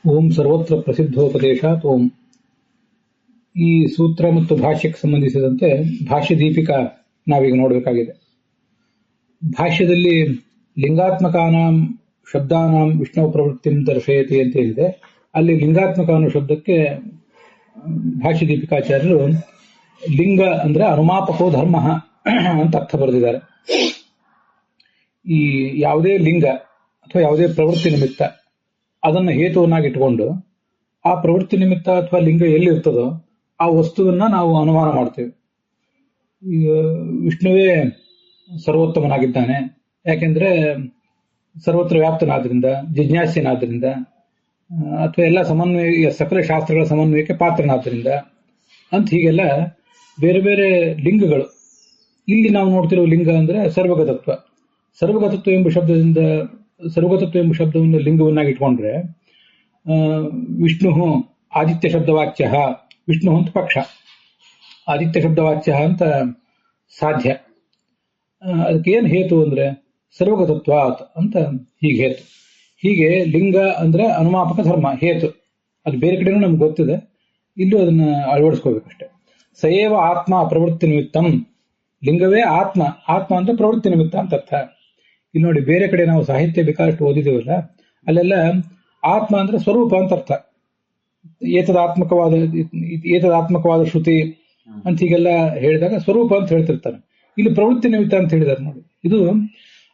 ಓಂ ಸರ್ವತ್ರ ಪ್ರಸಿದ್ಧೋಪದೇಶಾತ್ ಓಂ. ಈ ಸೂತ್ರ ಮತ್ತು ಭಾಷ್ಯಕ್ಕೆ ಸಂಬಂಧಿಸಿದಂತೆ ಭಾಷ್ಯ ದೀಪಿಕಾ ನಾವೀಗ ನೋಡಬೇಕಾಗಿದೆ. ಭಾಷ್ಯದಲ್ಲಿ ಲಿಂಗಾತ್ಮಕಾನಾಂ ಶಬ್ದಾನಾಂ ವಿಷ್ಣು ಪ್ರವೃತ್ತಿಂ ದರ್ಶಯತಿ ಅಂತ ಹೇಳಿದೆ. ಅಲ್ಲಿ ಲಿಂಗಾತ್ಮಕ ಅನ್ನೋ ಶಬ್ದಕ್ಕೆ ಭಾಷ್ಯ ದೀಪಿಕಾಚಾರ್ಯರು ಲಿಂಗ ಅಂದ್ರೆ ಅನುಮಾಪಕೋ ಧರ್ಮ ಅಂತ ಅರ್ಥ ಬರೆದಿದ್ದಾರೆ. ಈ ಯಾವುದೇ ಲಿಂಗ ಅಥವಾ ಯಾವುದೇ ಪ್ರವೃತ್ತಿ ನಿಮಿತ್ತ ಅದನ್ನು ಹೇತುವನ್ನಾಗಿಟ್ಟುಕೊಂಡು ಆ ಪ್ರವೃತ್ತಿ ನಿಮಿತ್ತ ಅಥವಾ ಲಿಂಗ ಎಲ್ಲಿರ್ತದೋ ಆ ವಸ್ತುವನ್ನ ನಾವು ಅನುಮಾನ ಮಾಡ್ತೇವೆ. ಈಗ ವಿಷ್ಣುವೇ ಸರ್ವೋತ್ತಮನಾಗಿದ್ದಾನೆ, ಯಾಕೆಂದ್ರೆ ಸರ್ವತ್ರ ವ್ಯಾಪ್ತನಾದ್ರಿಂದ, ಜಿಜ್ಞಾಸ್ಯನಾದ್ರಿಂದ, ಅಥವಾ ಎಲ್ಲ ಸಮನ್ವಯ ಸಕಲ ಶಾಸ್ತ್ರಗಳ ಸಮನ್ವಯಕ್ಕೆ ಪಾತ್ರನಾದ್ರಿಂದ ಅಂತ ಹೀಗೆಲ್ಲ ಬೇರೆ ಬೇರೆ ಲಿಂಗಗಳು. ಇಲ್ಲಿ ನಾವು ನೋಡ್ತಿರೋ ಲಿಂಗ ಅಂದ್ರೆ ಸರ್ವಗತತ್ವ. ಸರ್ವಗತತ್ವ ಎಂಬ ಶಬ್ದದಿಂದ ಸರ್ವಗತತ್ವ ಎಂಬ ಶಬ್ದವನ್ನು ಲಿಂಗವನ್ನಾಗಿ ಇಟ್ಕೊಂಡ್ರೆ ವಿಷ್ಣು ಆದಿತ್ಯ ಶಬ್ದವಾಚ್ಯ, ವಿಷ್ಣು ಅಂತ ಪಕ್ಷ, ಆದಿತ್ಯ ಶಬ್ದವಾಚ್ಯ ಅಂತ ಸಾಧ್ಯ. ಅದಕ್ಕೆ ಏನು ಹೇತು ಅಂದ್ರೆ ಸರ್ವಗತತ್ವ ಅಂತ ಹೀಗೆ ಹೇತು. ಹೀಗೆ ಲಿಂಗ ಅಂದ್ರೆ ಅನುಮಾಪಕ ಧರ್ಮ, ಹೇತು. ಅದು ಬೇರೆ ಕಡೆನೂ ನಮ್ಗೆ ಗೊತ್ತಿದೆ, ಇಲ್ಲೂ ಅದನ್ನ ಅಳವಡಿಸ್ಕೋಬೇಕಷ್ಟೆ. ಸಯೇವ ಆತ್ಮ ಪ್ರವೃತ್ತಿ ನಿಮಿತ್ತಂ. ಲಿಂಗವೇ ಆತ್ಮ, ಆತ್ಮ ಅಂದ್ರೆ ಪ್ರವೃತ್ತಿ ನಿಮಿತ್ತ ಅಂತ ಅರ್ಥ. ಇಲ್ಲಿ ನೋಡಿ, ಬೇರೆ ಕಡೆ ನಾವು ಸಾಹಿತ್ಯ ಬೇಕಾದಷ್ಟು ಓದಿದೇವಲ್ಲ, ಅಲ್ಲೆಲ್ಲ ಆತ್ಮ ಅಂದ್ರೆ ಸ್ವರೂಪ ಅಂತ ಅರ್ಥ. ಏತದಾತ್ಮಕವಾದ ಶ್ರುತಿ ಅಂತ ಹೀಗೆಲ್ಲ ಹೇಳಿದಾಗ ಸ್ವರೂಪ ಅಂತ ಹೇಳ್ತಿರ್ತಾರೆ. ಇಲ್ಲಿ ಪ್ರವೃತ್ತಿ ನಿಮಿತ್ತ ಅಂತ ಹೇಳಿದಾರೆ ನೋಡಿ. ಇದು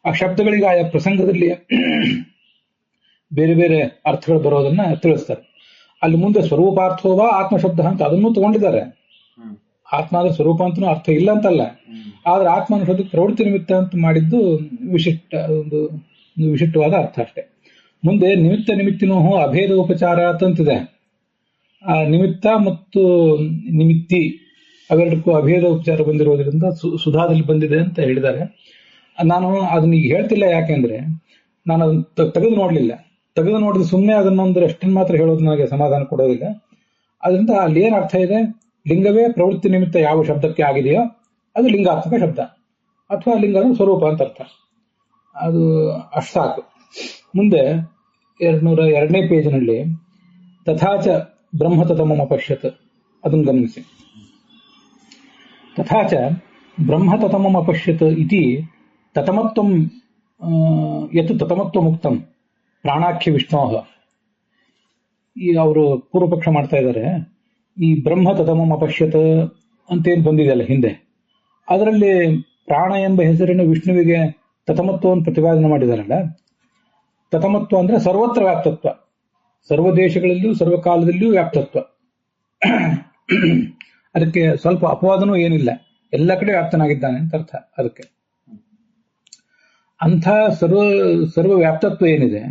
ಆ ಶಬ್ದಗಳಿಗೆ ಆಯಾ ಪ್ರಸಂಗದಲ್ಲಿ ಬೇರೆ ಬೇರೆ ಅರ್ಥಗಳು ಬರೋದನ್ನ ತಿಳಿಸ್ತಾರೆ. ಅಲ್ಲಿ ಮುಂದೆ ಸ್ವರೂಪಾರ್ಥೋವ ಆತ್ಮಶಬ್ದ ಅಂತ ಅದನ್ನು ತಗೊಂಡಿದ್ದಾರೆ. ಆತ್ಮ ಆದ್ರೆ ಸ್ವರೂಪ ಅಂತನೂ ಅರ್ಥ ಇಲ್ಲ ಅಂತಲ್ಲ, ಆದ್ರೆ ಆತ್ಮ ಅನ್ನೋ ಶಬ್ದಕ್ಕೆ ಪ್ರವೃತ್ತಿ ನಿಮಿತ್ತ ಅಂತ ಮಾಡಿದ್ದು ಒಂದು ವಿಶಿಷ್ಟವಾದ ಅರ್ಥ ಅಷ್ಟೇ. ಮುಂದೆ ನಿಮಿತ್ತ ನಿಮಿತ್ತಿನೋ ಅಭೇದ ಉಪಚಾರ ಅಂತಿದೆ. ಆ ನಿಮಿತ್ತ ಮತ್ತು ನಿಮಿತ್ತಿ ಅವೆರಡಕ್ಕೂ ಅಭೇದ ಉಪಚಾರ ಬಂದಿರೋದ್ರಿಂದ ಸುಧಾದಲ್ಲಿ ಬಂದಿದೆ ಅಂತ ಹೇಳಿದ್ದಾರೆ. ನಾನು ಅದನ್ನ ಈಗ ಹೇಳ್ತಿಲ್ಲ, ಯಾಕೆಂದ್ರೆ ನಾನು ಅದನ್ನ ತೆಗೆದು ನೋಡ್ಲಿಲ್ಲ. ತೆಗೆದು ನೋಡಿದ್ರೆ ಸುಮ್ಮನೆ ಅದನ್ನೊಂದು ಅಷ್ಟನ್ನು ಮಾತ್ರ ಹೇಳೋದು ನನಗೆ ಸಮಾಧಾನ ಕೊಡೋದಿಲ್ಲ. ಅದರಿಂದ ಅಲ್ಲಿ ಏನ್ ಅರ್ಥ ಇದೆ, ಲಿಂಗವೇ ಪ್ರವೃತ್ತಿ ನಿಮಿತ್ತ ಯಾವ ಶಬ್ದಕ್ಕೆ ಆಗಿದೆಯೋ ಅದು ಲಿಂಗಾತ್ಮಕ ಶಬ್ದ, ಅಥವಾ ಲಿಂಗ ಸ್ವರೂಪ ಅಂತ ಅರ್ಥ. ಅದು ಅಷ್ಟು ಸಾಕು. ಮುಂದೆ 202ನೇ ಪೇಜಿನಲ್ಲಿ ತಥಾಚ ಬ್ರಹ್ಮತತಮಂ ಅಪಶ್ಯತ್, ಅದನ್ನು ಗಮನಿಸಿ. ತಥಾಚ ಬ್ರಹ್ಮತತಮಂ ಅಪಶ್ಯತ್ ಇತಿ ತತಮತ್ವಂ ಯತ್ ತತಮತ್ವ ಮುಕ್ತಂ ಪ್ರಾಣಾಖ್ಯ ವಿಷ್ಣೋ. ಈ ಅವರು ಪೂರ್ವ ಪಕ್ಷ ಮಾಡ್ತಾ ಇದ್ದಾರೆ. ಈ ಬ್ರಹ್ಮ ತತಮಂ ಅಪಶ್ಯತ್ ಅಂತೇನು ಬಂದಿದೆಯಲ್ಲ ಹಿಂದೆ, ಅದರಲ್ಲಿ ಪ್ರಾಣ ಎಂಬ ಹೆಸರಿನ ವಿಷ್ಣುವಿಗೆ ತತಮತ್ವವನ್ನು ಪ್ರತಿಪಾದನೆ ಮಾಡಿದಾರಲ್ಲ. ತತಮತ್ವ ಅಂದ್ರೆ ಸರ್ವತ್ರ ವ್ಯಾಪ್ತತ್ವ, ಸರ್ವ ದೇಶಗಳಲ್ಲಿಯೂ ಸರ್ವಕಾಲದಲ್ಲಿಯೂ ವ್ಯಾಪ್ತತ್ವ. ಅದಕ್ಕೆ ಸ್ವಲ್ಪ ಅಪವಾದನೂ ಏನಿಲ್ಲ, ಎಲ್ಲ ಕಡೆ ವ್ಯಾಪ್ತನಾಗಿದ್ದಾನೆ ಅಂತ ಅರ್ಥ. ಅದಕ್ಕೆ ಅಂಥ ಸರ್ವ ವ್ಯಾಪ್ತತ್ವ ಏನಿದೆ,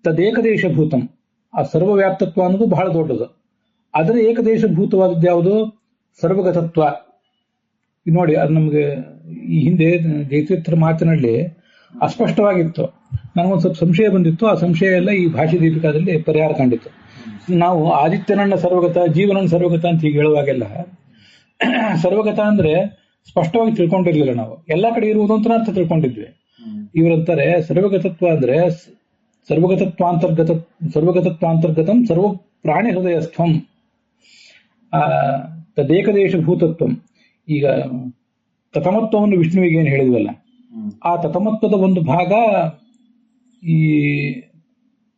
ತದೇಕದೇಶಭೂತಂ. ಆ ಸರ್ವ ವ್ಯಾಪ್ತತ್ವ ಅನ್ನೋದು ಬಹಳ ದೊಡ್ಡದು. ಅದರ ಏಕದೇಶಭೂತವಾದದ್ದು ಯಾವುದು? ಸರ್ವಗತತ್ವ. ನೋಡಿ, ಅದು ನಮ್ಗೆ ಈ ಹಿಂದೆ ಜಯತೀರ್ಥರ ಮಾತಿನಲ್ಲಿ ಅಸ್ಪಷ್ಟವಾಗಿತ್ತು. ನನಗೊಂದು ಸ್ವಲ್ಪ ಸಂಶಯ ಬಂದಿತ್ತು. ಆ ಸಂಶಯ ಎಲ್ಲ ಈ ಭಾಷೆ ದೀಪಿಕಾದಲ್ಲಿ ಪರಿಹಾರ ಕಂಡಿತ್ತು. ನಾವು ಆದಿತ್ಯನನ್ನ ಸರ್ವಗತ, ಜೀವನನ್ನ ಸರ್ವಗತ ಅಂತ ಹೀಗೆ ಹೇಳುವಾಗೆಲ್ಲ ಸರ್ವಗತ ಅಂದ್ರೆ ಸ್ಪಷ್ಟವಾಗಿ ತಿಳ್ಕೊಂಡಿರ್ಲಿಲ್ಲ. ನಾವು ಎಲ್ಲ ಕಡೆ ಇರುವುದು ಅಂತ ಅರ್ಥ ತಿಳ್ಕೊಂಡಿದ್ವಿ. ಇವರಂತಾರೆ ಸರ್ವಗತತ್ವ ಅಂದ್ರೆ ಸರ್ವಗತತ್ವಾಂತರ್ಗತಂ ಸರ್ವ ಪ್ರಾಣಿ ಹೃದಯಸ್ಥಂ ತದೇಕದೇಶ ಭೂತತ್ವಂ. ಈಗ ತತಮತ್ವವನ್ನು ವಿಷ್ಣುವಿಗೆ ಏನು ಹೇಳಿದ್ವಲ್ಲ, ಆ ತತಮತ್ವದ ಒಂದು ಭಾಗ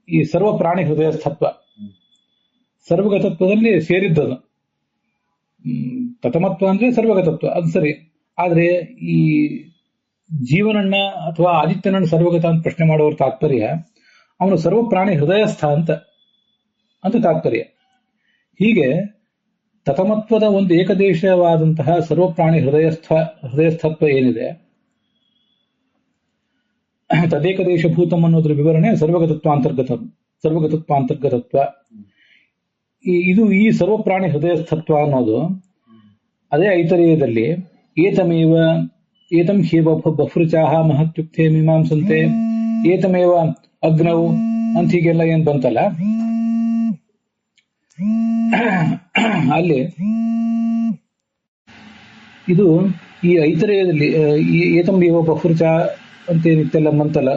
ಈ ಸರ್ವ ಪ್ರಾಣಿ ಹೃದಯಸ್ಥತ್ವ ಸರ್ವಗತತ್ವದಲ್ಲಿ ಸೇರಿದ್ದದು. ತತಮತ್ವ ಅಂದ್ರೆ ಸರ್ವಗತತ್ವ, ಅದು ಸರಿ. ಆದ್ರೆ ಈ ಜೀವನನ್ನ ಅಥವಾ ಆದಿತ್ಯನನ್ನ ಸರ್ವಗತ ಅಂತ ಪ್ರಶ್ನೆ ಮಾಡುವವರ ತಾತ್ಪರ್ಯ ಅವನು ಸರ್ವ ಪ್ರಾಣಿ ಹೃದಯಸ್ಥ ಅಂತ ತಾತ್ಪರ್ಯ. ಹೀಗೆ ತತಮತ್ವದ ಒಂದು ಏಕದೇಶವಾದಂತಹ ಸರ್ವ ಪ್ರಾಣಿ ಹೃದಯಸ್ಥತ್ವ ಏನಿದೆ, ತದೇಕದೇಶಭೂತಂ ಅನ್ನೋದ್ರ ವಿವರಣೆ ಸರ್ವಗತತ್ವಾಂತರ್ಗತತ್ವ. ಇದು ಈ ಸರ್ವ ಪ್ರಾಣಿ ಹೃದಯಸ್ಥತ್ವ ಅನ್ನೋದು ಅದೇ ಐತರೇಯದಲ್ಲಿ ಏತಂ ಹ್ಯೇವ ಬಫೃಚಾಹ ಮಹತ್ಯುಕ್ತೆ ಮೀಮಾಂಸಂತೆ ಏತಮೇವ ಅಗ್ನೌ ಅಂತ ಹೀಗೆಲ್ಲ ಏನ್ ಬಂತಲ್ಲ, ಅಲ್ಲಿ ಇದು ಈ ಐತರೇಯದಲ್ಲಿ ಏತಂ ಏವ ಬಫೃಚ ಅಂತೇನಿತ್ತೆಲ್ಲ ಬಂತಲ್ಲ,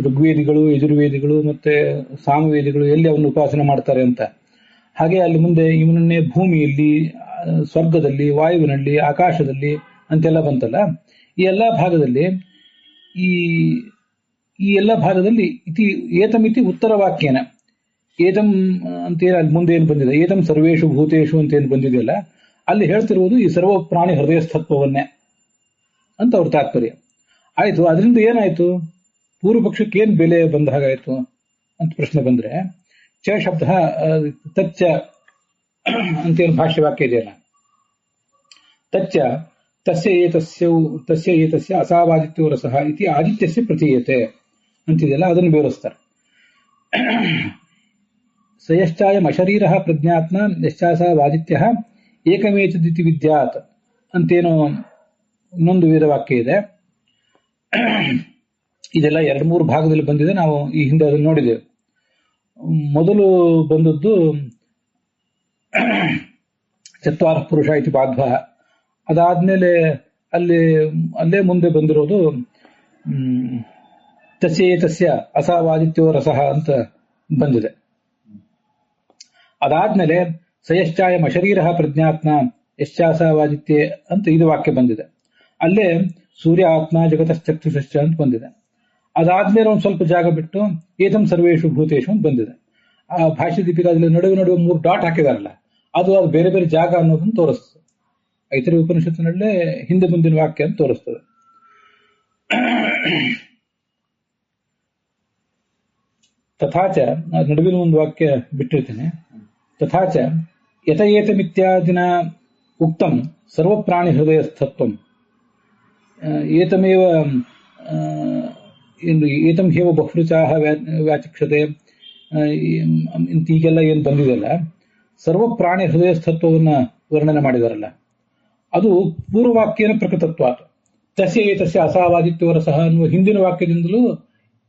ಋಗ್ವೇದಿಗಳು, ಯಜುರ್ವೇದಿಗಳು ಮತ್ತೆ ಸಾಮವೇದಿಗಳು ಎಲ್ಲಿ ಅವನು ಉಪಾಸನೆ ಮಾಡ್ತಾರೆ ಅಂತ. ಹಾಗೆ ಅಲ್ಲಿ ಮುಂದೆ ಇವನನ್ನೇ ಭೂಮಿಯಲ್ಲಿ, ಸ್ವರ್ಗದಲ್ಲಿ, ವಾಯುವಿನಲ್ಲಿ, ಆಕಾಶದಲ್ಲಿ ಅಂತೆಲ್ಲ ಬಂತಲ್ಲ. ಈ ಎಲ್ಲಾ ಭಾಗದಲ್ಲಿ ಈ ಎಲ್ಲ ಭಾಗದಲ್ಲಿ ಏತಮಿತಿ ಉತ್ತರ ವಾಕ್ಯನ ಏತಂ ಅಂತೇನು ಅಲ್ಲಿ ಮುಂದೆ ಏನು ಬಂದಿದೆ, ಏತಂ ಸರ್ವೇಷು ಭೂತೇಶು ಅಂತ ಏನು ಬಂದಿದೆಯಲ್ಲ, ಅಲ್ಲಿ ಹೇಳ್ತಿರುವುದು ಈ ಸರ್ವ ಪ್ರಾಣಿ ಹೃದಯಸ್ಥತ್ವವನ್ನೇ ಅಂತ ಅವ್ರ ತಾತ್ಪರ್ಯ. ಆಯ್ತು, ಅದರಿಂದ ಏನಾಯ್ತು, ಪೂರ್ವ ಪಕ್ಷಕ್ಕೆ ಏನ್ ಬೆಲೆ ಬಂದ ಹಾಗಾಯ್ತು ಅಂತ ಪ್ರಶ್ನೆ ಬಂದ್ರೆ, ಚ ಶಬ್ದ ತಚ್ಚ ಅಂತೇನು ಭಾಷ್ಯವಾಕ್ಯ ಇದೆಯಲ್ಲ, ತಚ್ಚ ತಸ್ಯ ಏತಸ್ಯ ಅಸಾವಾದಿತ್ಯೋ ರಸಃ ಇತಿ ಆದಿತ್ಯಸ್ಯ ಪ್ರತೀಯತೆ ಅಂತಿದೆಯಲ್ಲ, ಅದನ್ನು ವಿವರಿಸ್ತಾರೆ. ಸಯಶ್ಚಾಯಂ ಅಶರೀರಃ ಪ್ರಜ್ಞಾತ್ಮ ಯಶ್ಚಾಸಾವಾದಿತ್ಯಃ ಏಕಮೇತದಿತಿ ವಿದ್ಯಾತ್ ಅಂತೇನೋ ಇನ್ನೊಂದು ವೇದವಾಕ್ಯ ಇದೆ. ಇದೆಲ್ಲ 2-3 ಭಾಗದಲ್ಲಿ ಬಂದಿದೆ. ನಾವು ಈ ಹಿಂದೆ ಅದನ್ನು ನೋಡಿದ್ದೇವೆ. ಮೊದಲು ಬಂದದ್ದು ಚತ್ವಾರ ಪುರುಷ ಇತಿ ಬಾಧ್ವ. ಅದಾದ್ಮೇಲೆ ಅಲ್ಲೇ ಮುಂದೆ ಬಂದಿರೋದು ತಸ್ಯ ಅಸಾವಾದಿತ್ಯೋ ರಸಃ ಅಂತ ಬಂದಿದೆ. ಅದಾದ್ಮೇಲೆ ಸಯಶ್ಚಾಯಂ ಅಶರೀರಃ ಪ್ರಜ್ಞಾತ್ಮ ಯಶ್ಚಾಸಾವಾದಿತ್ಯ ಅಂತ ಇದು ವಾಕ್ಯ ಬಂದಿದೆ. ಅಲ್ಲೇ ಸೂರ್ಯ ಆತ್ಮ ಜಗತಶ್ಚಕ್ಷುಷಶ್ಚ ಅಂತ ಬಂದಿದೆ. ಅದಾದ್ಮೇಲೆ ಒಂದು ಸ್ವಲ್ಪ ಜಾಗ ಬಿಟ್ಟು ಏತಂ ಸರ್ವೇಷು ಭೂತೇಶು ಅಂತ ಬಂದಿದೆ. ಆ ಭಾಷ್ಯ ದೀಪಿಕಾದಲ್ಲಿ ನಡುವೆ 3 ಡಾಟ್ ಹಾಕಿದಾರಲ್ಲ, ಅದು ಬೇರೆ ಬೇರೆ ಜಾಗ ಅನ್ನೋದನ್ನು ತೋರಿಸ್ತದೆ. ಐತರೇಯ ಉಪನಿಷತ್ತಿನಲ್ಲೇ ಹಿಂದೆ ಮುಂದಿನ ವಾಕ್ಯ ಅಂತ ತೋರಿಸ್ತದೆ. ತಥಾಚ ನಡುವಿನ ಒಂದು ವಾಕ್ಯ ಬಿಟ್ಟಿರ್ತೇನೆ. ತಥಾಚ ಯತಏತಮಿತ್ಯಾದಿನ ಉಕ್ತಂ ಸರ್ವಪ್ರಾಣಿ ಹೃದಯಸ್ಥತ್ವಂ ಏತಮೇವ ಏತಂ ಹೇವ ಬಹುರುಚಾಹ ವ್ಯಾಚಿಕ್ಷತೆ ಈಗೆಲ್ಲ ಏನು ಬಂದಿದೆಯಲ್ಲ, ಸರ್ವಪ್ರಾಣಿ ಹೃದಯಸ್ಥತ್ವವನ್ನು ವರ್ಣನೆ ಮಾಡಿದಾರಲ್ಲ, ಅದು ಪೂರ್ವವಾಕ್ಯನ ಪ್ರಕೃತತ್ವ. ತಸ್ಯ ಏತಸ್ಯ ಅಸಾವಾದಿತ್ಯವರ ಸಹ ಅನ್ನುವ ಹಿಂದಿನ ವಾಕ್ಯದಿಂದಲೂ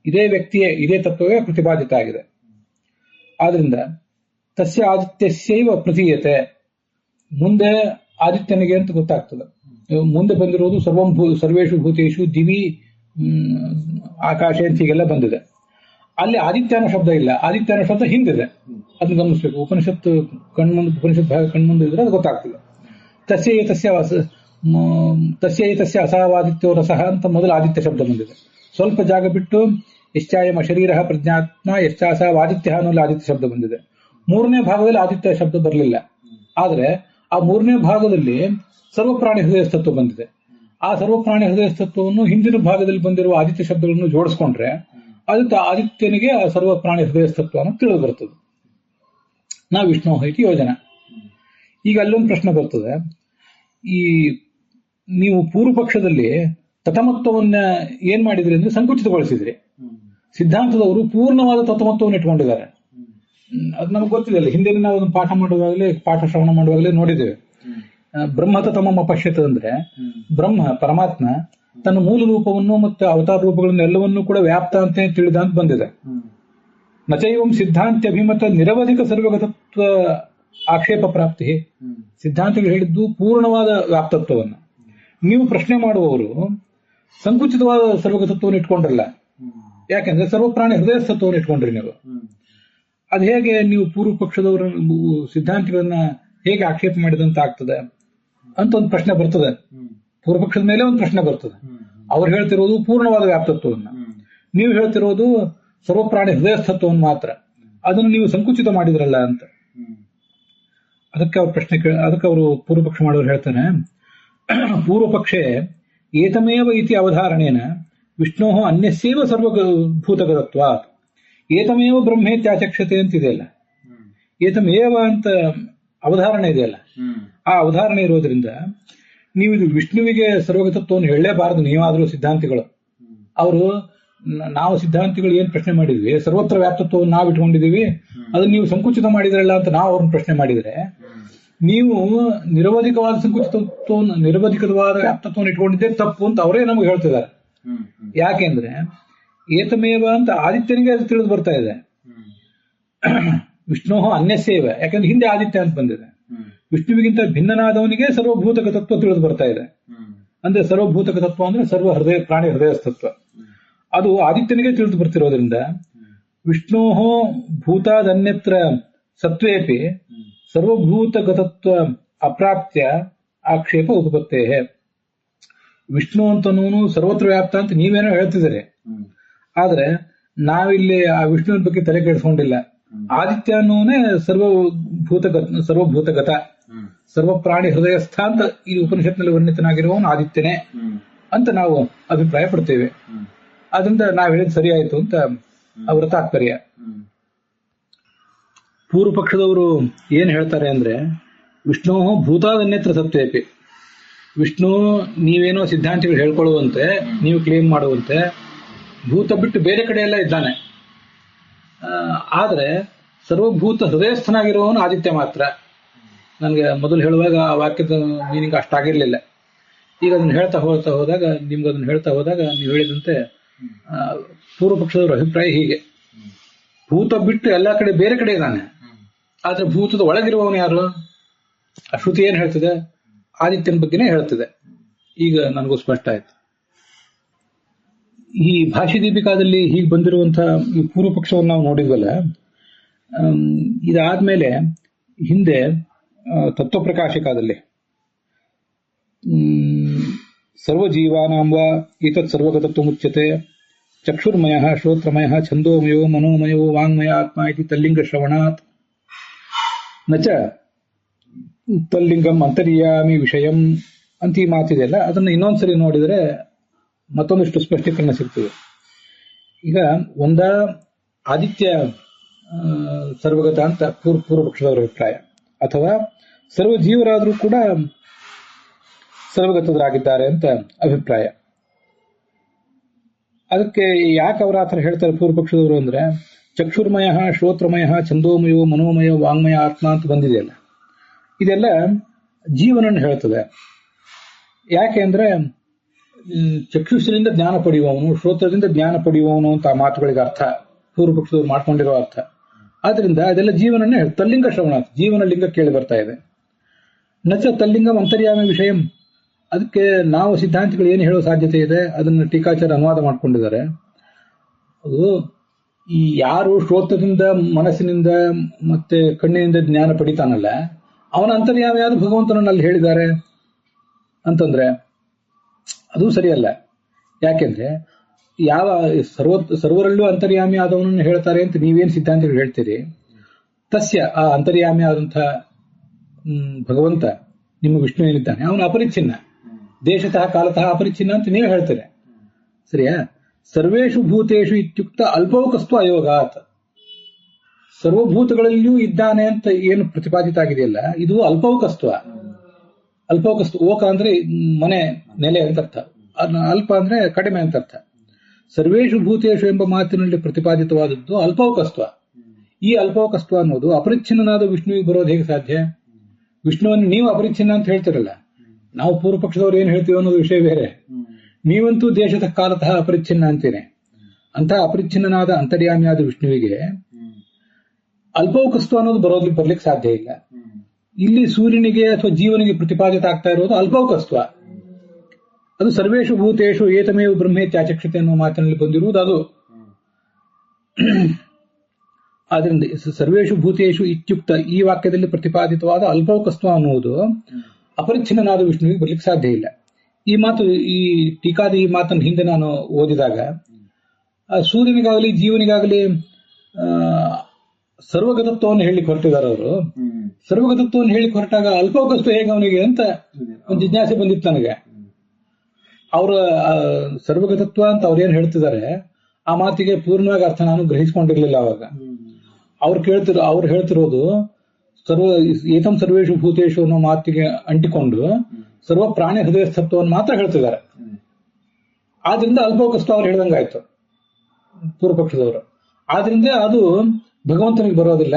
ಇದೇ ವ್ಯಕ್ತಿಯೇ, ಇದೇ ತತ್ವವೇ ಪ್ರತಿಪಾದಿತ ಆಗಿದೆ. ಆದ್ರಿಂದ ತಸ್ಯ ಆದಿತ್ಯಸ್ಯೈವ ಪ್ರತೀಯತೆ, ಮುಂದೆ ಆದಿತ್ಯನಿಗೆ ಅಂತ ಗೊತ್ತಾಗ್ತದೆ. ಮುಂದೆ ಬಂದಿರೋದು ಸರ್ವೇಷು ಭೂತೇಶು ದಿವಿ ಆಕಾಶ ಅಂತ ಹೀಗೆಲ್ಲ ಬಂದಿದೆ. ಅಲ್ಲಿ ಆದಿತ್ಯ ಅನ್ನೋ ಶಬ್ದ ಇಲ್ಲ, ಆದಿತ್ಯ ಅನ್ನೋ ಶಬ್ದ ಹಿಂದಿದೆ. ಅದನ್ನ ಗಮನಿಸಬೇಕು. ಉಪನಿಷತ್ ಭಾಗ ಕಣ್ಮುಂದೆ ಇದ್ರೆ ಅದು ಗೊತ್ತಾಗ್ತದೆ. ತಸ್ಯ ಏತಸ್ಯ ಅಸಾವಾದಿತ್ಯೋ ರಸಃ ಅಂತ ಮೊದಲು ಆದಿತ್ಯ ಶಬ್ದ ಬಂದಿದೆ. ಸ್ವಲ್ಪ ಜಾಗ ಬಿಟ್ಟು ಯಶ್ಚಾಯಂ ಅಶರೀರಃ ಪ್ರಜ್ಞಾತ್ಮ ಯಶ್ಚಾಸಾವಾದಿತ್ಯ ಅನ್ನೋಲ್ಲಿ ಆದಿತ್ಯ ಶಬ್ದ ಬಂದಿದೆ. 3ನೇ ಭಾಗದಲ್ಲಿ ಆದಿತ್ಯ ಶಬ್ದ ಬರಲಿಲ್ಲ. ಆದರೆ ಆ 3ನೇ ಭಾಗದಲ್ಲಿ ಸರ್ವಪ್ರಾಣಿ ಹೃದಯಸ್ಥತ್ವ ಬಂದಿದೆ. ಆ ಸರ್ವಪ್ರಾಣಿ ಹೃದಯಸ್ಥತ್ವವನ್ನು ಹಿಂದಿನ ಭಾಗದಲ್ಲಿ ಬಂದಿರುವ ಆದಿತ್ಯ ಶಬ್ದಗಳನ್ನು ಜೋಡಿಸ್ಕೊಂಡ್ರೆ ಆದಿತ್ಯನಿಗೆ ಆ ಸರ್ವಪ್ರಾಣಿ ಹೃದಯಸ್ಥತ್ವ ಅನ್ನೋ ತಿಳಿದು ಬರ್ತದೆ. ನಾ ವಿಷ್ಣು ಐತಿ ಯೋಜನಾ. ಈಗ ಅಲ್ಲೊಂದು ಪ್ರಶ್ನೆ ಬರ್ತದೆ. ಈ ನೀವು ಪೂರ್ವ ಪಕ್ಷದಲ್ಲಿ ತಥಮತ್ವವನ್ನ ಏನ್ ಮಾಡಿದ್ರಿ ಅಂದ್ರೆ ಸಂಕುಚಿತಗೊಳಿಸಿದ್ರಿ. ಸಿದ್ಧಾಂತದವರು ಪೂರ್ಣವಾದ ತತ್ವಮತ್ವವನ್ನು ಇಟ್ಕೊಂಡಿದ್ದಾರೆ. ಅದು ನಮ್ಗೆ ಗೊತ್ತಿದೆ. ಹಿಂದಿನ ನಾವು ಒಂದು ಪಾಠ ಶ್ರವಣ ಮಾಡುವಾಗಲೇ ನೋಡಿದ್ದೇವೆ. ಬ್ರಹ್ಮತಮಂ ಅಪಶ್ಯತ ಅಂದ್ರೆ ಬ್ರಹ್ಮ ಪರಮಾತ್ಮ ತನ್ನ ಮೂಲ ರೂಪವನ್ನು ಮತ್ತು ಅವತಾರ ರೂಪಗಳನ್ನು ಎಲ್ಲವನ್ನೂ ಕೂಡ ವ್ಯಾಪ್ತ ಅಂತ ತಿಳಿದ ಅಂತ ಬಂದಿದೆ. ನಚೈವಂ ಸಿದ್ಧಾಂತ ಅಭಿಮತ ನಿರವಧಿಕ ಸರ್ವಗತತ್ವ ಆಕ್ಷೇಪ ಪ್ರಾಪ್ತಿ. ಸಿದ್ಧಾಂತಗಳು ಹೇಳಿದ್ದು ಪೂರ್ಣವಾದ ವ್ಯಾಪ್ತತ್ವವನ್ನು. ನೀವು ಪ್ರಶ್ನೆ ಮಾಡುವವರು ಸಂಕುಚಿತವಾದ ಸರ್ವಗತತ್ವವನ್ನು ಇಟ್ಕೊಂಡ್ರಲ್ಲ. ಯಾಕೆಂದ್ರೆ ಸರ್ವಪ್ರಾಣಿ ಹೃದಯಸ್ಥತ್ವವನ್ನು ಇಟ್ಕೊಂಡ್ರಿ ನೀವು. ಅದು ಹೇಗೆ ನೀವು ಪೂರ್ವ ಪಕ್ಷದವರ ಸಿದ್ಧಾಂತಗಳನ್ನ ಹೇಗೆ ಆಕ್ಷೇಪ ಮಾಡಿದಂತ ಆಗ್ತದೆ ಅಂತ ಒಂದು ಪ್ರಶ್ನೆ ಬರ್ತದೆ. ಪೂರ್ವ ಪಕ್ಷದ ಮೇಲೆ ಒಂದು ಪ್ರಶ್ನೆ ಬರ್ತದೆ. ಅವ್ರು ಹೇಳ್ತಿರೋದು ಪೂರ್ಣವಾದ ವ್ಯಾಪ್ತತ್ವವನ್ನು, ನೀವು ಹೇಳ್ತಿರೋದು ಸರ್ವಪ್ರಾಣಿ ಹೃದಯಸ್ಥತ್ವವನ್ನು ಮಾತ್ರ. ಅದನ್ನು ನೀವು ಸಂಕುಚಿತ ಮಾಡಿದ್ರಲ್ಲ ಅಂತ. ಅದಕ್ಕೆ ಅವರು ಪೂರ್ವ ಪಕ್ಷ ಮಾಡೋರು ಹೇಳ್ತಾನೆ, ಪೂರ್ವ ಪಕ್ಷೆ ಏತಮೇವ ಇತಿ ಅವಧಾರಣೇನ ವಿಷ್ಣೋ ಅನ್ಯಸ್ಯೇವ ಸರ್ವಭೂತಗತತ್ವ ಏತಮೇವ ಬ್ರಹ್ಮೇತ್ಯಾಚಕ್ಷತೆ ಅಂತಿದೆಯಲ್ಲ. ಏತಮೇವ ಅಂತ ಅವಧಾರಣೆ ಇದೆಯಲ್ಲ, ಆ ಅವಧಾರಣೆ ಇರೋದ್ರಿಂದ ನೀವು ಇದು ವಿಷ್ಣುವಿಗೆ ಸರ್ವಗತತ್ವವನ್ನು ಹೇಳಲೇಬಾರದು. ನೀವಾದ್ರೂ ಸಿದ್ಧಾಂತಿಗಳು. ಅವರು ನಾವು ಸಿದ್ಧಾಂತಿಗಳು ಏನ್ ಪ್ರಶ್ನೆ ಮಾಡಿದ್ವಿ, ಸರ್ವತ್ರ ವ್ಯಾಪ್ತತ್ವವನ್ನು ನಾವು ಇಟ್ಕೊಂಡಿದೀವಿ, ಅದನ್ನ ನೀವು ಸಂಕುಚಿತ ಮಾಡಿದ್ರಲ್ಲ ಅಂತ ನಾವು ಅವ್ರನ್ನ ಪ್ರಶ್ನೆ ಮಾಡಿದ್ರೆ, ನೀವು ನಿರವಧಿಕವಾದ ನಿರವಧಿಕವಾದ ವ್ಯಾಪ್ತತ್ವವನ್ನು ಇಟ್ಕೊಂಡಿದ್ದೆ ತಪ್ಪು ಅಂತ ಅವರೇ ನಮ್ಗೆ ಹೇಳ್ತಿದ್ದಾರೆ. ಯಾಕೆಂದ್ರೆ ಏತಮೇವ ಅಂತ ಆದಿತ್ಯನಿಗೆ ಅದು ತಿಳಿದು ಬರ್ತಾ ಇದೆ. ವಿಷ್ಣು ಅನ್ಯಸ್ಯೇವ, ಯಾಕಂದ್ರೆ ಹಿಂದೆ ಆದಿತ್ಯ ಅಂತ ಬಂದಿದೆ. ವಿಷ್ಣುವಿಗಿಂತ ಭಿನ್ನನಾದವನಿಗೆ ಸರ್ವಭೂತಕ ತತ್ವ ತಿಳಿದು ಬರ್ತಾ ಇದೆ. ಅಂದ್ರೆ ಸರ್ವಭೂತಕ ತತ್ವ ಅಂದ್ರೆ ಸರ್ವ ಪ್ರಾಣಿ ಹೃದಯಸ್ತತ್ವ. ಅದು ಆದಿತ್ಯನಿಗೆ ತಿಳಿದು ಬರ್ತಿರೋದ್ರಿಂದ ವಿಷ್ಣೋ ಭೂತಾದನ್ಯತ್ರ ಸತ್ವೇಪಿ ಸರ್ವಭೂತಗತತ್ವ ಅಪ್ರಾಪ್ತ್ಯ ಆಕ್ಷೇಪ ಉಪಪತ್ತೇ. ವಿಷ್ಣು ಅಂತನೂ ಸರ್ವತ್ರ ವ್ಯಾಪ್ತ ಅಂತ ನೀವೇನೋ ಹೇಳ್ತಿದ್ದೀರಿ, ಆದ್ರೆ ನಾವಿಲ್ಲಿ ಆ ವಿಷ್ಣುವಿನ ಬಗ್ಗೆ ತಲೆ ಕೆಡಿಸ್ಕೊಂಡಿಲ್ಲ. ಆದಿತ್ಯ ಅನ್ನೋನೇ ಸರ್ವಭೂತಗತ ಸರ್ವ ಪ್ರಾಣಿ ಹೃದಯಸ್ಥ ಅಂತ ಈ ಉಪನಿಷತ್ನಲ್ಲಿ ವರ್ಣಿತನಾಗಿರುವವನು ಆದಿತ್ಯನೇ ಅಂತ ನಾವು ಅಭಿಪ್ರಾಯ ಪಡ್ತೇವೆ. ಅದರಿಂದ ನಾವು ಹೇಳಿದ್ ಸರಿಯಾಯಿತು ಅಂತ ಅವರ ತಾತ್ಪರ್ಯ. ಪೂರ್ವ ಪಕ್ಷದವರು ಏನ್ ಹೇಳ್ತಾರೆ ಅಂದ್ರೆ, ವಿಷ್ಣು ಭೂತಾದನ್ಯತ್ರ ಸತ್ವೇಪಿ, ವಿಷ್ಣು ನೀವೇನೋ ಸಿದ್ಧಾಂತಿಗಳು ಹೇಳ್ಕೊಳ್ಳುವಂತೆ, ನೀವು ಕ್ಲೇಮ್ ಮಾಡುವಂತೆ ಭೂತ ಬಿಟ್ಟು ಬೇರೆ ಕಡೆ ಎಲ್ಲ ಇದ್ದಾನೆ, ಆದ್ರೆ ಸರ್ವಭೂತ ಹೃದಯಸ್ಥನಾಗಿರುವವನು ಆದಿತ್ಯ ಮಾತ್ರ. ನನಗೆ ಮೊದಲು ಹೇಳುವಾಗ ಆ ವಾಕ್ಯದ ಮೀನಿಂಗ್ ಅಷ್ಟಾಗಿರ್ಲಿಲ್ಲ. ಈಗ ಅದನ್ನ ಹೇಳ್ತಾ ಹೋದಾಗ ನಿಮ್ಗೆ ಅದನ್ನ ಹೇಳ್ತಾ ಹೋದಾಗ ನೀವು ಹೇಳಿದಂತೆ ಪೂರ್ವ ಪಕ್ಷದವರ ಅಭಿಪ್ರಾಯ ಹೀಗೆ, ಭೂತ ಬಿಟ್ಟು ಎಲ್ಲಾ ಕಡೆ ಬೇರೆ ಕಡೆ ಇದ್ದಾನೆ, ಆದ್ರೆ ಭೂತದ ಒಳಗಿರುವವನು ಯಾರು? ಶ್ರುತಿ ಏನ್ ಹೇಳ್ತಿದೆ? ಆದಿತ್ಯನ ಬಗ್ಗೆನೇ ಹೇಳ್ತಿದೆ. ಈಗ ನನಗೂ ಸ್ಪಷ್ಟ ಆಯ್ತು. ಈ ಭಾಷೆ ದೀಪಿಕಾದಲ್ಲಿ ಹೀಗೆ ಬಂದಿರುವಂತಹ ಈ ಪೂರ್ವ ಪಕ್ಷವನ್ನು ನಾವು ನೋಡಿದ್ವಲ್ಲ, ಇದಾದ್ಮೇಲೆ ಹಿಂದೆ ತತ್ವಪ್ರಕಾಶಿಕಾದಲ್ಲಿ ಸರ್ವಜೀವಾನಾಂ ವಾ ಏತತ್ ಸರ್ವಗತತ್ವ ಮುಚ್ಯತೆ ಚಕ್ಷುರ್ಮಯ ಶ್ರೋತ್ರಮಯ ಛಂದೋಮಯೋ ಮನೋಮಯೋ ವಾಂಗ್ಮಯ ಆತ್ಮ ಇತಿ ತಲ್ಲಿಂಗ ಶ್ರವಣಾತ್ ನಚ ತಲ್ಲಿಂಗಂ ಅಂತರ್ಯಾಮಿ ವಿಷಯಂ ಅಂತ ಈ ಮಾತಿದೆಯಲ್ಲ, ಅದನ್ನು ಇನ್ನೊಂದ್ಸರಿ ನೋಡಿದರೆ ಮತ್ತೊಂದಿಷ್ಟು ಸ್ಪಷ್ಟೀಕರಣ ಸಿಗ್ತದೆ. ಈಗ ಆದಿತ್ಯ ಸರ್ವಗತ ಅಂತ ಪೂರ್ವ ಪಕ್ಷದವರ ಅಭಿಪ್ರಾಯ, ಅಥವಾ ಸರ್ವ ಜೀವರಾದರೂ ಕೂಡ ಸರ್ವಗತರಾಗಿದ್ದಾರೆ ಅಂತ ಅಭಿಪ್ರಾಯ. ಅದಕ್ಕೆ ಯಾಕೆ ಅವರ ಆತರ ಹೇಳ್ತಾರೆ ಪೂರ್ವ ಪಕ್ಷದವರು ಅಂದ್ರೆ, ಚಕ್ಷುರ್ಮಯ ಶ್ರೋತ್ರಮಯ ಛಂದೋಮಯೋ ಮನೋಮಯ ವಾಂಗ್ಮಯ ಆತ್ಮ ಅಂತ ಬಂದಿದೆಯಲ್ಲ, ಇದೆಲ್ಲ ಜೀವನನ್ನು ಹೇಳ್ತದೆ. ಯಾಕೆ ಅಂದ್ರೆ ಚಕ್ಷುಷಿನಿಂದ ಜ್ಞಾನ ಪಡೆಯುವವನು, ಶ್ರೋತ್ರದಿಂದ ಜ್ಞಾನ ಪಡೆಯುವವನು ಅಂತ ಆ ಮಾತುಗಳಿಗೆ ಅರ್ಥ ಪೂರ್ವ ಪಕ್ಷದವರು ಮಾಡ್ಕೊಂಡಿರೋ ಅರ್ಥ. ಆದ್ರಿಂದ ಅದೆಲ್ಲ ಜೀವನನ್ನೇ ತಲ್ಲಿಂಗ ಶ್ರವಣ, ಜೀವನ ಲಿಂಗ ಕೇಳಿ ಬರ್ತಾ ಇದೆ. ನಚ ತಲ್ಲಿಂಗಂ ಅಂತರ್ಯಾಮಿ ವಿಷಯಂ, ಅದಕ್ಕೆ ನಾವು ಸಿದ್ಧಾಂತಿಗಳು ಏನು ಹೇಳೋ ಸಾಧ್ಯತೆ ಇದೆ ಅದನ್ನು ಟೀಕಾಚಾರ ಅನುವಾದ ಮಾಡ್ಕೊಂಡಿದ್ದಾರೆ. ಅದು ಈ ಯಾರು ಶ್ರೋತ್ರದಿಂದ ಮನಸ್ಸಿನಿಂದ ಮತ್ತೆ ಕಣ್ಣಿನಿಂದ ಜ್ಞಾನ ಪಡಿತಾನಲ್ಲ, ಅವನ ಅಂತರ್ಯಾಮಿ ಯಾರು ಭಗವಂತನನ್ನು ಅಲ್ಲಿ ಹೇಳಿದ್ದಾರೆ ಅಂತಂದ್ರೆ ಅದು ಸರಿಯಲ್ಲ. ಯಾಕೆಂದ್ರೆ ಯಾವ ಸರ್ವರಲ್ಲೂ ಅಂತರ್ಯಾಮಿ ಆದವನನ್ನು ಹೇಳ್ತಾರೆ ಅಂತ ನೀವೇನು ಸಿದ್ಧಾಂತಿಗಳು ಹೇಳ್ತೀರಿ, ತಸ್ಯ ಆ ಅಂತರ್ಯಾಮಿ ಆದಂತಹ ಭಗವಂತ ನಿಮ್ಮ ವಿಷ್ಣು ಏನಿದ್ದಾನೆ ಅವನು ಅಪರಿಚ್ಛಿನ್ನ, ದೇಶತಃ ಕಾಲತಃ ಅಪರಿಚ್ಛಿನ್ನ ಅಂತ ನೀವು ಹೇಳ್ತೀರಿ. ಸರಿಯಾ? ಸರ್ವೇಷು ಭೂತೇಷು ಇತ್ಯುಕ್ತ ಅಲ್ಪೌಕಸ್ತು ಅಯೋಗಾತ್, ಸರ್ವಭೂತಗಳಲ್ಲಿಯೂ ಇದ್ದಾನೆ ಅಂತ ಏನು ಪ್ರತಿಪಾದಿತ ಆಗಿದೆಯಲ್ಲ ಇದು ಅಲ್ಪೌಕಸ್ತ್ವ. ಅಲ್ಪೌಕಸ್ತು, ಓಕ ಅಂದ್ರೆ ಮನೆ ನೆಲೆ ಅಂತ ಅರ್ಥ, ಅಲ್ಪ ಅಂದ್ರೆ ಕಡಿಮೆ ಅಂತ ಅರ್ಥ. ಸರ್ವೇಷು ಭೂತೇಷು ಎಂಬ ಮಾತಿನಲ್ಲಿ ಪ್ರತಿಪಾದಿತವಾದದ್ದು ಅಲ್ಪೌಕಸ್ತ್ವ. ಈ ಅಲ್ಪೌಕಸ್ತ್ವ ಅನ್ನೋದು ಅಪರಿಚ್ಛಿನ್ನನಾದ ವಿಷ್ಣುವಿಗೆ ಬರೋದು ಹೇಗೆ ಸಾಧ್ಯ? ವಿಷ್ಣುವನ್ನು ನೀವು ಅಪರಿಚ್ಛಿನ್ನ ಅಂತ ಹೇಳ್ತಿರಲ್ಲ, ನಾವು ಪೂರ್ವ ಪಕ್ಷದವ್ರು ಏನ್ ಹೇಳ್ತೀವಿ ಅನ್ನೋದು ವಿಷಯ ಬೇರೆ. ನೀವಂತೂ ದೇಶದ ಕಾಲತಃ ಅಪರಿಚ್ಛಿನ್ನ ಅಂತೇನೆ. ಅಂತಹ ಅಪರಿಚ್ಛಿನ್ನನಾದ ಅಂತರ್ಯಾಮಿಯಾದ ವಿಷ್ಣುವಿಗೆ ಅಲ್ಪೌಕಸ್ತ್ವ ಅನ್ನೋದು ಬರ್ಲಿಕ್ಕೆ ಸಾಧ್ಯ ಇಲ್ಲ. ಇಲ್ಲಿ ಸೂರ್ಯನಿಗೆ ಅಥವಾ ಜೀವನಿಗೆ ಪ್ರತಿಪಾದಿತ ಆಗ್ತಾ ಇರೋದು ಅಲ್ಪೌಕಸ್ತ್ವ. ಅದು ಸರ್ವೇಷು ಭೂತೇಷು ಏತಮೇವ ಬ್ರಹ್ಮೇತ್ಯಾಚಕ್ಷತೆ ಅನ್ನುವ ಮಾತಿನಲ್ಲಿ ಬಂದಿರುವುದು ಅದು. ಆದ್ರಿಂದ ಸರ್ವೇಷು ಭೂತೇಷು ಇತ್ಯುಕ್ತ ಈ ವಾಕ್ಯದಲ್ಲಿ ಪ್ರತಿಪಾದಿತವಾದ ಅಲ್ಪೌಕಸ್ತ್ವ ಅನ್ನುವುದು ಅಪರಿಚ್ಛಿನ್ನನಾದ ವಿಷ್ಣುವಿಗೆ ಬರ್ಲಿಕ್ಕೆ ಸಾಧ್ಯ ಇಲ್ಲ. ಈ ಮಾತು ಈ ಟೀಕಾದ ಈ ಮಾತನ್ನು ಹಿಂದೆ ನಾನು ಓದಿದಾಗ ಸೂರ್ಯನಿಗಾಗಲಿ ಜೀವನಿಗಾಗಲಿ ಸರ್ವಗತತ್ವವನ್ನು ಹೇಳಿಕ್ ಹೊರಟಿದ್ದಾರೆ ಅವರು. ಸರ್ವಗತತ್ವವನ್ನು ಹೇಳಿಕ್ ಹೊರಟಾಗ ಅಲ್ಪೌಕಸ್ತ್ವ ಹೇಗೆ ಅವನಿಗೆ ಅಂತ ಒಂದು ಜಿಜ್ಞಾಸೆ ಬಂದಿತ್ತು ನನಗೆ. ಅವರ ಸರ್ವಗತತ್ವ ಅಂತ ಅವ್ರೇನ್ ಹೇಳ್ತಿದ್ದಾರೆ ಆ ಮಾತಿಗೆ ಪೂರ್ಣವಾಗಿ ಅರ್ಥ ನಾನು ಗ್ರಹಿಸಿಕೊಂಡಿರ್ಲಿಲ್ಲ ಅವಾಗ. ಅವ್ರು ಹೇಳ್ತಿರೋದು ಏತಂ ಸರ್ವೇಷು ಭೂತೇಶು ಅನ್ನೋ ಮಾತಿಗೆ ಅಂಟಿಕೊಂಡು ಸರ್ವ ಪ್ರಾಣಿ ಹೃದಯಸ್ಥತ್ವವನ್ನು ಮಾತ್ರ ಹೇಳ್ತಿದ್ದಾರೆ. ಆದ್ರಿಂದ ಅಲ್ಪೌಕಸ್ತ್ವ ಅವ್ರು ಹೇಳ್ದಂಗಾಯ್ತು ಪೂರ್ವ ಪಕ್ಷದವರು. ಆದ್ರಿಂದ ಅದು ಭಗವಂತನಿಗೆ ಬರೋದಿಲ್ಲ,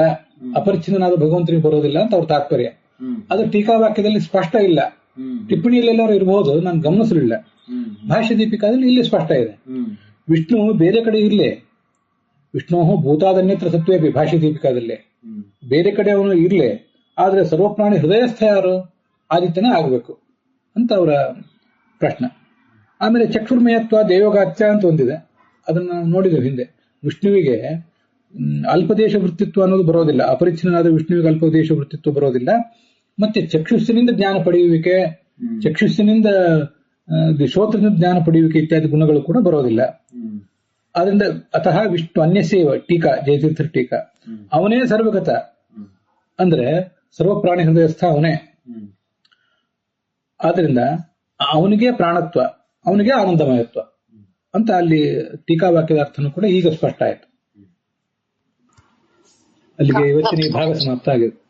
ಅಪರಿಚ್ಛಿನ್ನನಾದ ಭಗವಂತನಿಗೆ ಬರೋದಿಲ್ಲ ಅಂತ ಅವ್ರ ತಾತ್ಪರ್ಯ. ಅದು ಟೀಕಾ ವಾಕ್ಯದಲ್ಲಿ ಸ್ಪಷ್ಟ ಇಲ್ಲ, ಟಿಪ್ಪಣಿಯಲ್ಲೆಲ್ಲರೂ ಇರಬಹುದು, ನಾನು ಗಮನಿಸಲಿಲ್ಲ. ಭಾಷ್ಯ ದೀಪಿಕಾದಲ್ಲಿ ಇಲ್ಲಿ ಸ್ಪಷ್ಟ ಇದೆ. ವಿಷ್ಣು ಬೇರೆ ಕಡೆ ಇರ್ಲಿ, ವಿಷ್ಣು ಭೂತಾದನ್ಯತ್ರ ಸತ್ವೇಪಿ ಭಾಷ್ಯ ದೀಪಿಕಾದಲ್ಲಿ ಬೇರೆ ಕಡೆ ಅವನು ಇರ್ಲಿ, ಆದ್ರೆ ಸರ್ವಪ್ರಾಣಿ ಹೃದಯಸ್ಥ ಯಾರು? ಆದಿತ್ಯನೇ ಆಗ್ಬೇಕು ಅಂತ ಅವರ ಪ್ರಶ್ನೆ. ಆಮೇಲೆ ಚಕ್ಷುರ್ಮಯತ್ವ ದೇವಗಾತ್ಯ ಅಂತ ಒಂದಿದೆ, ಅದನ್ನ ನೋಡಿದ್ದೇವೆ ಹಿಂದೆ. ವಿಷ್ಣುವಿಗೆ ಅಲ್ಪದೇಶ ವೃತ್ತಿತ್ವ ಅನ್ನೋದು ಬರೋದಿಲ್ಲ. ಅಪರಿಚ್ಛಿನ್ನನಾದ ವಿಷ್ಣುವಿಗೆ ಅಲ್ಪದೇಶ ವೃತ್ತಿತ್ವ ಬರೋದಿಲ್ಲ. ಮತ್ತೆ ಚಕ್ಷುಸ್ಸಿನಿಂದ ಜ್ಞಾನ ಪಡೆಯುವಿಕೆ, ಚಕ್ಷುಸ್ಸಿನಿಂದ ಶ್ರೋತ್ರದಿಂದ ಜ್ಞಾನ ಪಡೆಯುವಿಕೆ ಇತ್ಯಾದಿ ಗುಣಗಳು ಕೂಡ ಬರೋದಿಲ್ಲ. ಆದ್ರಿಂದ ಅತಃ ವಿಷ್ಣು ಅನ್ಯಸೇವ ಟೀಕಾ, ಜಯತೀರ್ಥರ ಟೀಕಾ, ಅವನೇ ಸರ್ವಗತ ಅಂದ್ರೆ ಸರ್ವ ಪ್ರಾಣಿ ಹೃದಯಸ್ಥ ಅವನೇ. ಆದ್ರಿಂದ ಅವನಿಗೆ ಪ್ರಾಣತ್ವ, ಅವನಿಗೆ ಆನಂದಮಯತ್ವ ಅಂತ ಅಲ್ಲಿ ಟೀಕಾ ವಾಕ್ಯದ ಅರ್ಥನೂ ಕೂಡ ಈಗ ಸ್ಪಷ್ಟ ಆಯಿತು. ಅಲ್ಲಿಗೆ ಇವತ್ತಿನ ಈ ಭಾಗ ಸಮಾಪ್ತ ಆಗಿದೆ.